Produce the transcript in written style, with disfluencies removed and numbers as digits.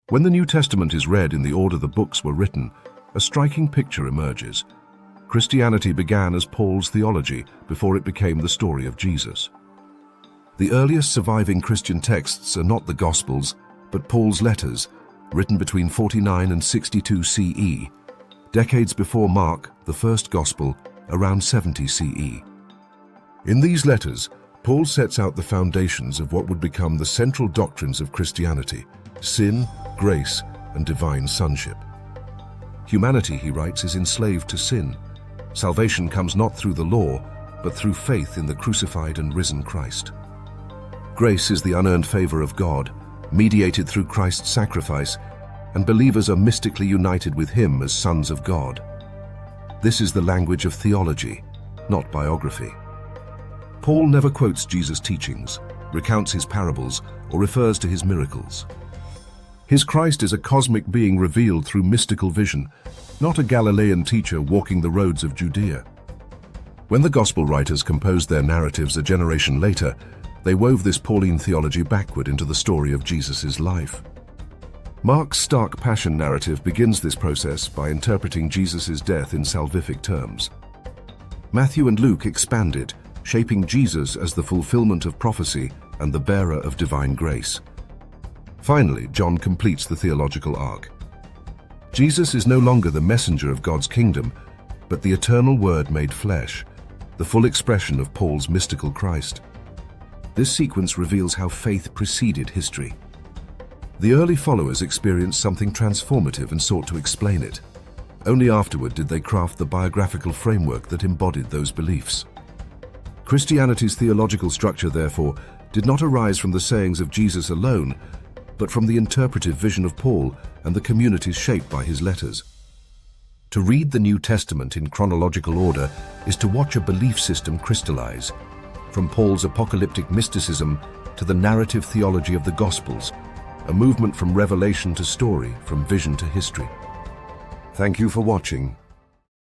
When the New Testament is read in the order the books were written, a striking picture emerges. Christianity began as Paul's theology before it became the story of Jesus. The earliest surviving Christian texts are not the Gospels, but Paul's letters, written between 49 and 62 CE, decades before Mark, the first Gospel, around 70 CE. In these letters, Paul sets out the foundations of what would become the central doctrines of Christianity: sin, grace, and divine sonship. Humanity, he writes, is enslaved to sin. Salvation comes not through the law, but through faith in the crucified and risen Christ. Grace is the unearned favor of God, mediated through Christ's sacrifice, and believers are mystically united with him as sons of God. This is the language of theology, not biography. Paul never quotes Jesus' teachings, recounts his parables, or refers to his miracles. His Christ is a cosmic being revealed through mystical vision, not a Galilean teacher walking the roads of Judea. When the Gospel writers composed their narratives a generation later, they wove this Pauline theology backward into the story of Jesus' life. Mark's stark passion narrative begins this process by interpreting Jesus' death in salvific terms. Matthew and Luke expanded, shaping Jesus as the fulfillment of prophecy and the bearer of divine grace. Finally, John completes the theological arc. Jesus is no longer the messenger of God's kingdom, but the eternal Word made flesh, the full expression of Paul's mystical Christ. This sequence reveals how faith preceded history. The early followers experienced something transformative and sought to explain it. Only afterward did they craft the biographical framework that embodied those beliefs. Christianity's theological structure, therefore, did not arise from the sayings of Jesus alone, but from the interpretive vision of Paul and the communities shaped by his letters. To read the New Testament in chronological order is to watch a belief system crystallize, from Paul's apocalyptic mysticism to the narrative theology of the Gospels, a movement from revelation to story, from vision to history. Thank you for watching.